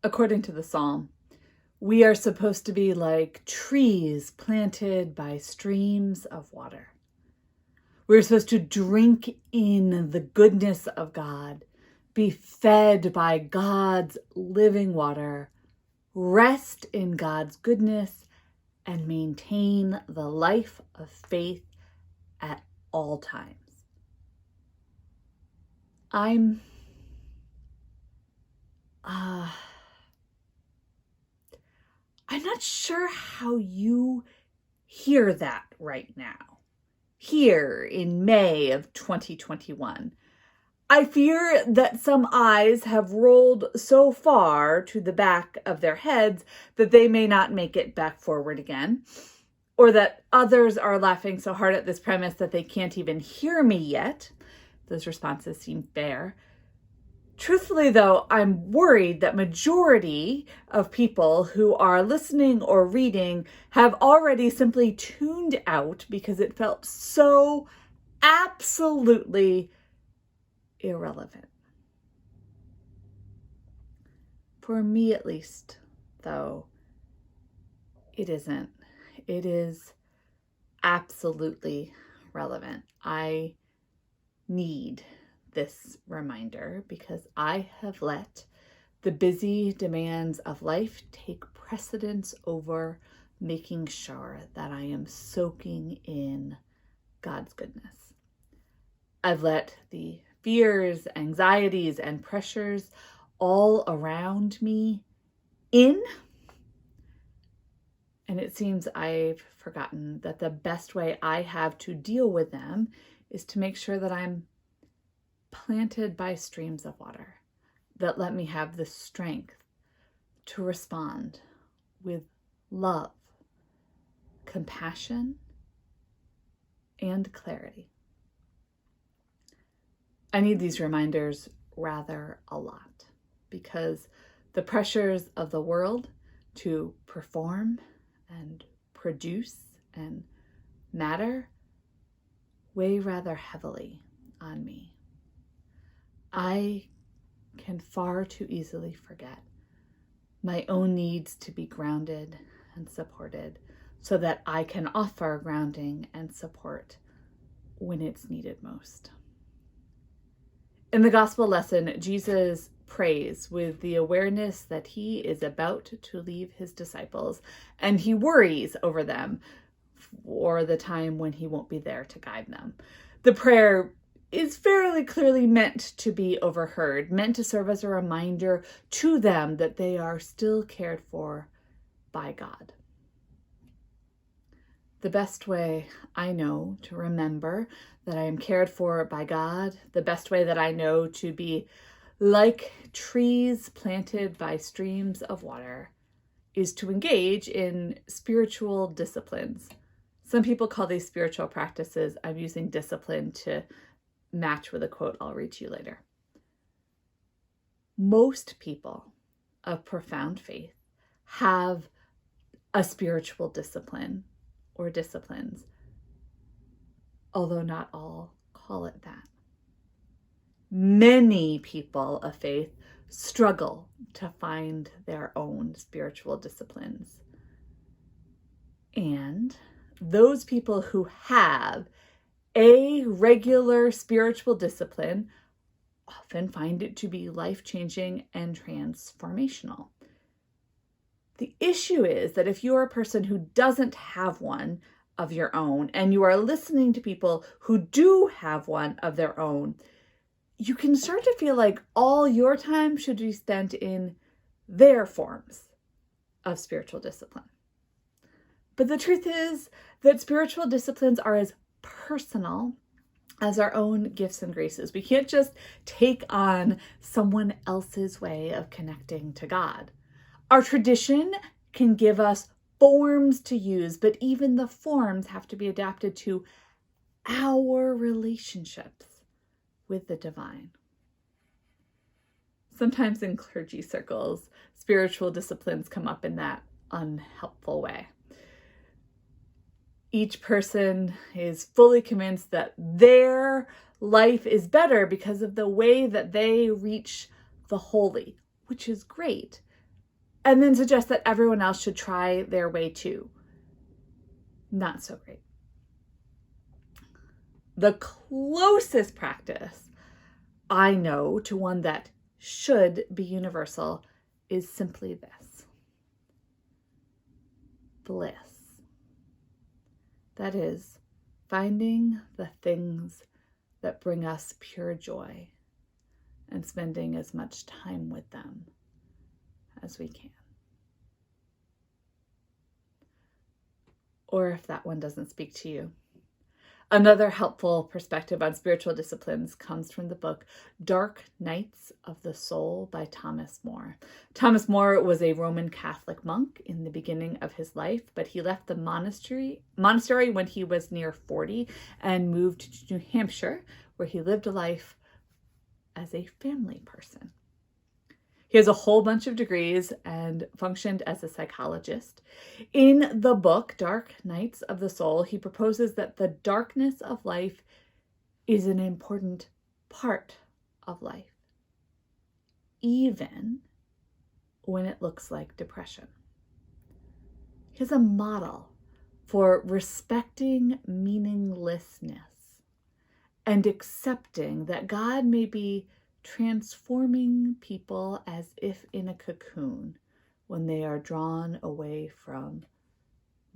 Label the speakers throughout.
Speaker 1: According to the psalm, we are supposed to be like trees planted by streams of water. We're supposed to drink in the goodness of God, be fed by God's living water, rest in God's goodness, and maintain the life of faith at all times. I'm not sure how you hear that right now, here in May of 2021. I fear that some eyes have rolled so far to the back of their heads that they may not make it back forward again, or that others are laughing so hard at this premise that they can't even hear me yet. Those responses seem fair. Truthfully, though, I'm worried that majority of people who are listening or reading have already simply tuned out because it felt so absolutely irrelevant. For me, at least, though, it isn't. It is absolutely relevant. I need this reminder because I have let the busy demands of life take precedence over making sure that I am soaking in God's goodness. I've let the fears, anxieties, and pressures all around me in, and it seems I've forgotten that the best way I have to deal with them is to make sure that I'm planted by streams of water that let me have the strength to respond with love, compassion, and clarity. I need these reminders rather a lot because the pressures of the world to perform and produce and matter weigh rather heavily on me. I can far too easily forget my own needs to be grounded and supported so that I can offer grounding and support when it's needed most. In the gospel lesson, Jesus prays with the awareness that he is about to leave his disciples, and he worries over them for the time when he won't be there to guide them. The prayer is fairly clearly meant to be overheard, meant to serve as a reminder to them that they are still cared for by God. The best way I know to remember that I am cared for by God, the best way that I know to be like trees planted by streams of water, is to engage in spiritual disciplines. Some people call these spiritual practices. I'm using discipline to match with a quote I'll read to you later. Most people of profound faith have a spiritual discipline or disciplines, although not all call it that. Many people of faith struggle to find their own spiritual disciplines. And those people who have a regular spiritual discipline often find it to be life-changing and transformational. The issue is that if you're a person who doesn't have one of your own and you are listening to people who do have one of their own, you can start to feel like all your time should be spent in their forms of spiritual discipline. But the truth is that spiritual disciplines are as personal as our own gifts and graces. We can't just take on someone else's way of connecting to God. Our tradition can give us forms to use, but even the forms have to be adapted to our relationships with the divine. Sometimes in clergy circles, spiritual disciplines come up in that unhelpful way. Each person is fully convinced that their life is better because of the way that they reach the holy, which is great. and then suggest that everyone else should try their way too. Not so great. The closest practice I know to one that should be universal is simply this: bliss. That is, finding the things that bring us pure joy and spending as much time with them as we can. Or if that one doesn't speak to you, another helpful perspective on spiritual disciplines comes from the book Dark Nights of the Soul by Thomas More. Thomas More was a Roman Catholic monk in the beginning of his life, but he left the monastery when he was near 40 and moved to New Hampshire, where he lived a life as a family person. He has a whole bunch of degrees and functioned as a psychologist. In the book, Dark Nights of the Soul, he proposes that the darkness of life is an important part of life, even when it looks like depression. He has a model for respecting meaninglessness and accepting that God may be transforming people as if in a cocoon when they are drawn away from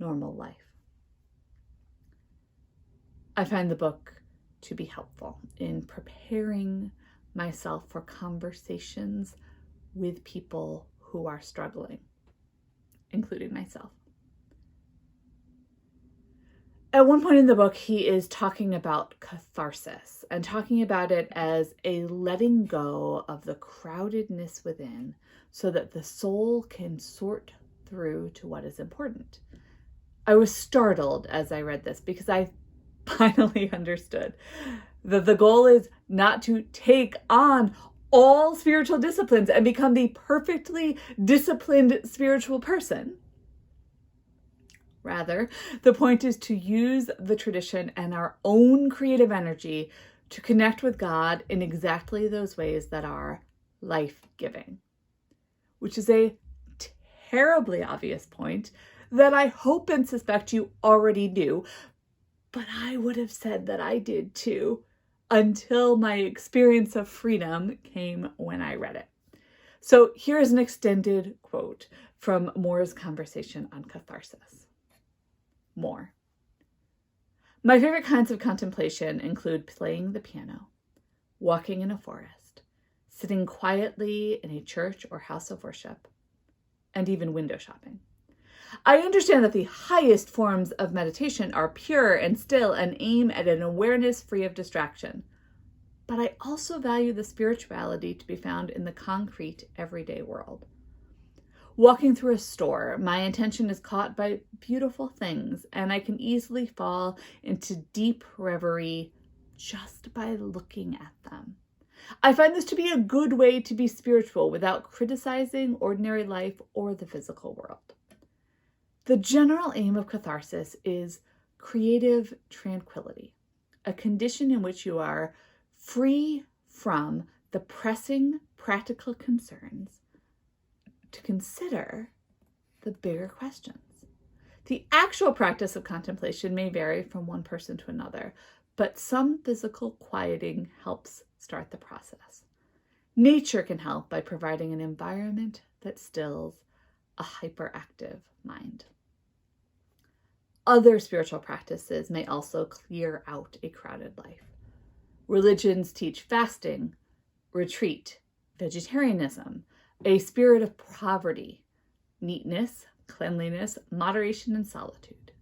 Speaker 1: normal life. I find the book to be helpful in preparing myself for conversations with people who are struggling, including myself. At one point in the book, he is talking about catharsis and talking about it as a letting go of the crowdedness within so that the soul can sort through to what is important. I was startled as I read this because I finally understood that the goal is not to take on all spiritual disciplines and become the perfectly disciplined spiritual person. Rather, the point is to use the tradition and our own creative energy to connect with God in exactly those ways that are life-giving, which is a terribly obvious point that I hope and suspect you already do, but I would have said that I did too until my experience of freedom came when I read it. So here's an extended quote from Moore's conversation on catharsis. More. My favorite kinds of contemplation include playing the piano, walking in a forest, sitting quietly in a church or house of worship, and even window shopping. I understand that the highest forms of meditation are pure and still and aim at an awareness free of distraction. But I also value the spirituality to be found in the concrete, everyday world. Walking through a store, my attention is caught by beautiful things, and I can easily fall into deep reverie just by looking at them. I find this to be a good way to be spiritual without criticizing ordinary life or the physical world. The general aim of catharsis is creative tranquility, a condition in which you are free from the pressing practical concerns to consider the bigger questions. The actual practice of contemplation may vary from one person to another, but some physical quieting helps start the process. Nature can help by providing an environment that stills a hyperactive mind. Other spiritual practices may also clear out a crowded life. Religions teach fasting, retreat, vegetarianism, a spirit of poverty, neatness, cleanliness, moderation, and solitude.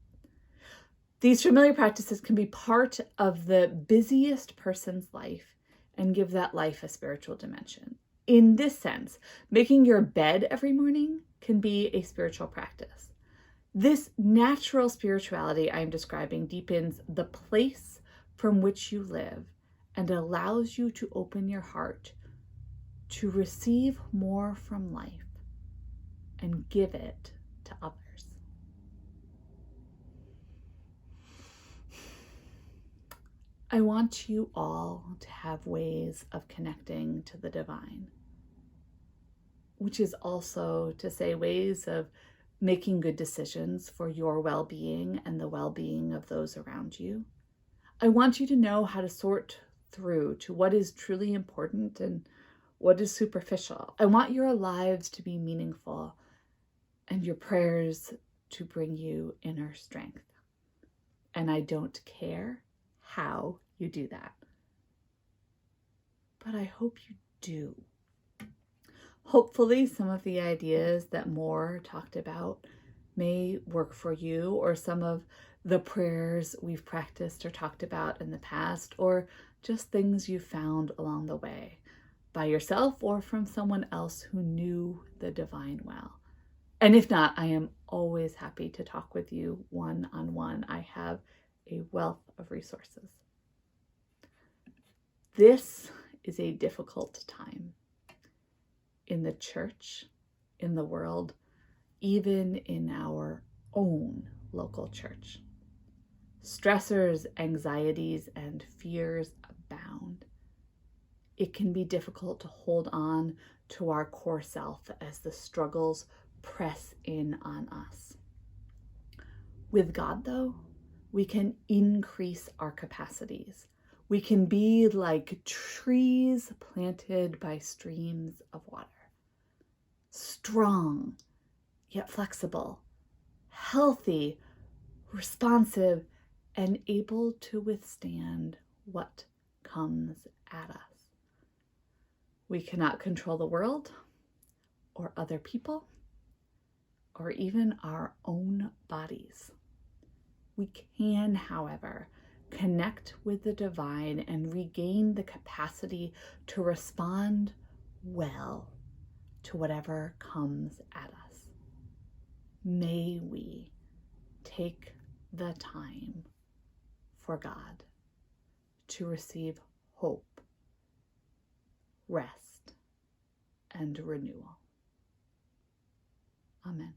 Speaker 1: These familiar practices can be part of the busiest person's life and give that life a spiritual dimension. In this sense, making your bed every morning can be a spiritual practice. This natural spirituality I'm describing deepens the place from which you live and allows you to open your heart to receive more from life and give it to others. I want you all to have ways of connecting to the divine, which is also to say ways of making good decisions for your well-being and the well-being of those around you. I want you to know how to sort through to what is truly important and what is superficial. I want your lives to be meaningful and your prayers to bring you inner strength. And I don't care how you do that. But I hope you do. Hopefully, some of the ideas that Moore talked about may work for you, or some of the prayers we've practiced or talked about in the past, or just things you found along the way by yourself or from someone else who knew the divine well. And if not, I am always happy to talk with you one-on-one. I have a wealth of resources. This is a difficult time in the church, in the world, even in our own local church. Stressors, anxieties, and fears abound. It can be difficult to hold on to our core self as the struggles press in on us. With God, though, we can increase our capacities. We can be like trees planted by streams of water. Strong, yet flexible, healthy, responsive, and able to withstand what comes at us. We cannot control the world or other people or even our own bodies. We can, however, connect with the divine and regain the capacity to respond well to whatever comes at us. May we take the time for God to receive hope, rest, and renewal. Amen.